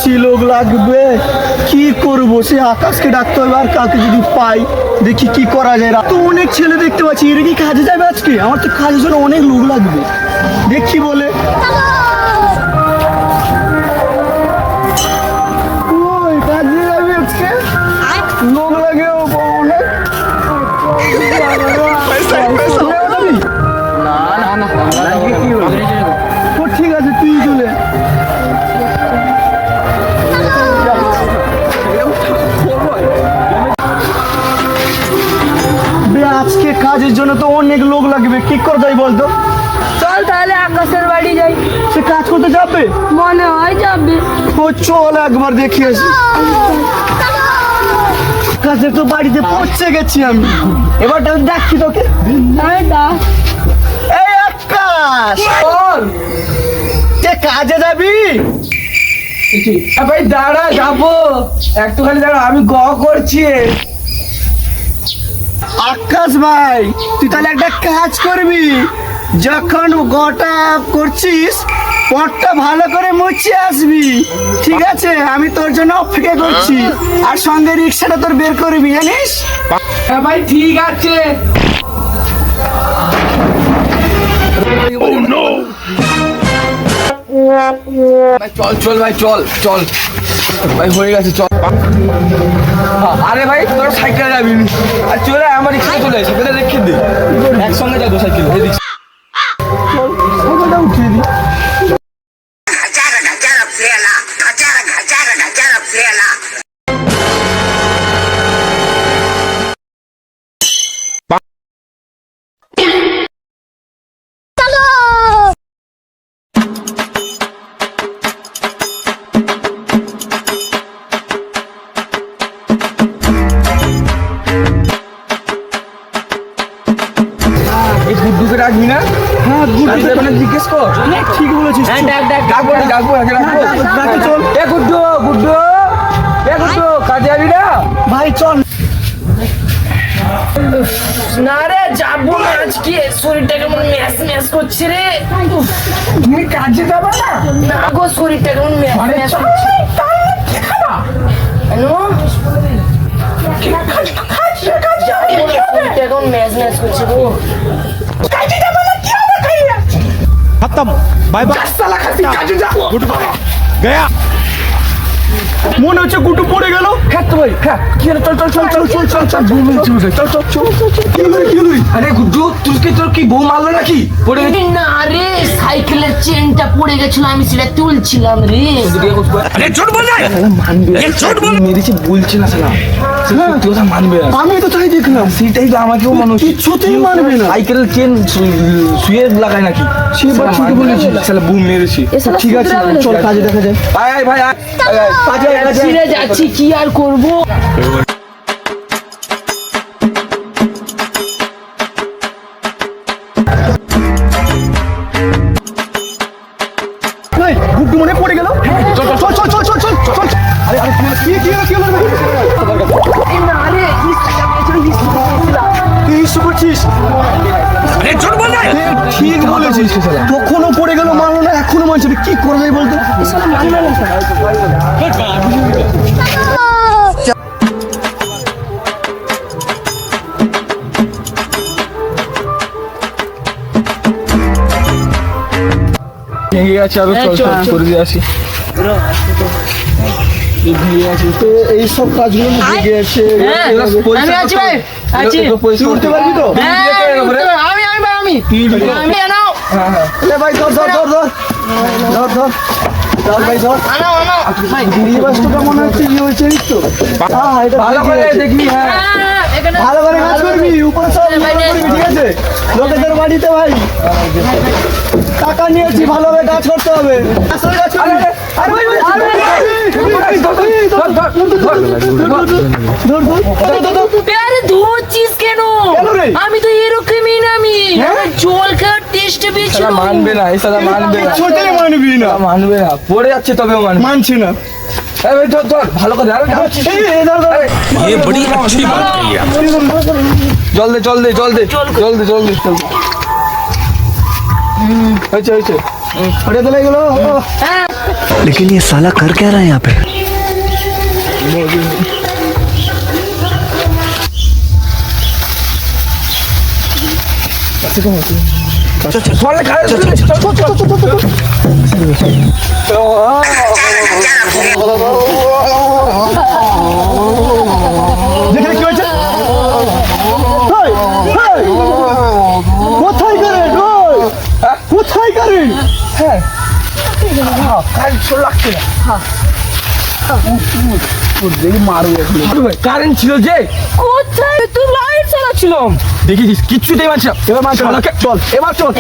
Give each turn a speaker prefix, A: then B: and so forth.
A: বলেছি লোক লাগবে, কি করবো? সে আকাশকে ডাকতে হবে, আর কাউকে যদি পাই দেখি কি করা যায়। তো অনেক ছেলে দেখতে পাচ্ছি, এরা কি কাজে যাবে আজকে? আমার তো কাজের জন্য অনেক লোক লাগবে, দেখি বলে। ওই কাজে যাবে আজকে, লোক লাগে অনেক। ঠিক আছে, তুই চলে আজকে কাজের জন্য তো অনেক লোক লাগবে, কি করে যাই বলতো?
B: চল তাহলে আকাশের বাড়ি যাই।
A: সে কাজ করতে যাবে,
B: মনে হয় যাবে।
A: ও চল একবার দেখি আসি। কাজে তো বাড়িতে পৌঁছে গেছি আমি, এবার ডাকছি তোকে। এই আকাশ, কাজে যাবি?
C: ভাই দাঁড়া, যাবো একটুখানি দাঁড়া, আমি করছি।
A: আকাশ ভাই, তুই তাহলে একটা কাজ করবি, যখন গটা করছিস পটটা ভালো করে মুছে আসবি, ঠিক আছে? আমি তোর জন্য অপেক্ষা করছি, আর সঙ্গে রিক্সাটা তোর বের করবি, জানিস?
C: হ্যাঁ ভাই ঠিক আছে। চল চল ভাই, চল চল ভাই, হয়ে গেছে, চল। আরে ভাই তোর সাইকেলে যাবি, আর চলে আমার রিক্সা চলে, সাইকেলে রেখে দে, একসঙ্গে যাবো সাইকেল।
A: উঠিয়ে দিই।
C: এই গুড্ডুকে রাখবি না?
A: হ্যাঁ,
C: মানে জিজ্ঞেস কর,
A: ঠিক বলেছিস।
C: ডাকবো না, ডাকবো না,
A: ডাকে চল।
C: এ গুড্ডু, গুড্ডু, এ গুড্ডু, কাজে যাবি না?
A: ভাই চল।
B: না রে, যাবো না আজকে, শরীরটা কেমন ম্যাচ ম্যাচ করছে রে।
C: তুমি কাজে যাবে না?
B: না গো, শরীরটা কেমন ম্যাচ ম্যাচ করছে। শরীরটা কেমন ম্যাচ ম্যাচ করছে গো।
D: खत्म बाय बाय गया।
A: মনে হচ্ছে গুটু পড়ে গেল।
C: হ্যাঁ তো ভাই, হ্যাঁ কি হলো? চল চল চল চল চল চল চল, বউ মেরেছি বোধহয়। চল চল চল চল চল। কি হলো কি হলো? আরে গুড্ডু, তোর কি বউ মারলো নাকি? পড়ে গেছি।
B: না রে, সাইকেলের চেনটা পড়ে গেছিল, আমি সেটা তুলছিলাম রে।
D: अरे झूठ बोल रहा है, ये झूठ बोल।
C: মেরেছি বলছি না শালা, সত্যি কথা মানবে না।
A: আমি তো তাই দেখলাম।
C: সেটাই তো আমাকেও মানুষ
A: কিছুতেই মানবে না।
C: সাইকেলের চেন শুয়ে লাগায় নাকি?
A: সে এবার ঠিকই বলেছি।
C: শালা বউ মেরেছি।
A: ঠিক আছে, চল কাজে দেখা যায়।
C: আয় আয় ভাই, আয় আয়, আয়।
A: কাজে
B: ছিঁড়ে যাচ্ছি, কি আর করবো।
A: গুড্ডু মনে পড়ে গেল। চল চল চল চল চল চল চল। আরে আরে কি হলো?
B: না রে,
A: তুই ইস্যু করছিস?
D: अरे झूठ बोल रहा है।
A: ঠিক বলেছিস। তখনও পড়ে গেল, মানলো না, এখনো মানছে না। কি করা যায় বলতো?
C: ভেঙে গেছে, আরো চল চল করে দিয়ে আসি।
A: তো এইসব কাজগুলো লেগে আছে।
B: আমি আছি ভাই, আছি।
A: তুই উঠতে পারবি তো?
B: আমি আনাও
A: এ ভাই ধর ধর ধর ধর ধর ধর ধর ভাই ধর।
B: আনাও
A: এই বাসটা মনে হচ্ছে কি হয়েছে তো? হ্যাঁ, এটা
C: ভালো করে দেখবি। হ্যাঁ
B: এখানে
A: ভালো করে কাজ করবি, উপরে সব ভালো করবি, ঠিক আছে? লোকেদের বাড়িতে ভাই টাকা নিয়েছি, ভালোভাবে কাজ করতে হবে। আসলে কাজ করবি। আরে ভাই ভাই, ধর ধর।
B: আরে ধরছিস কেন?
A: কেন রে?
B: আমি তো এরকমই নামি, জল খাওয়ার টেস্ট পেয়েছিল।
C: শালা মানবে না, এই শালা মানবে না,
A: ছোটই মানবি না।
C: মানবে না, পড়ে যাচ্ছে তবেও মানবে।
A: মানছি না।
C: এই ভাই ধর ধর, ভালো করে আরে
A: এই ধর ধর।
D: ये बड़ी अच्छी बात कही आप।
C: জল দে জল দে জল দে জল দে জল দে। হয়েছে হয়েছে,
A: ওটা তো লেগে গেল।
B: হ্যাঁ
E: लेकिन ये साला कर क्या रहा है यहाँ पे?
C: চল খারাপ চল
A: যেখানে কি হয়েছে? হেই, হেই, কোথায় কারেন্ট? ওই, কোথায় কারেন্ট?
C: কারেন্ট ছিল যে
B: কোথায় তুই লাইট চালাচ্ছিলাম?
C: দেখিস কিচ্ছুতেই মানছে না।
A: এবার মার চল, চল, এবার চল।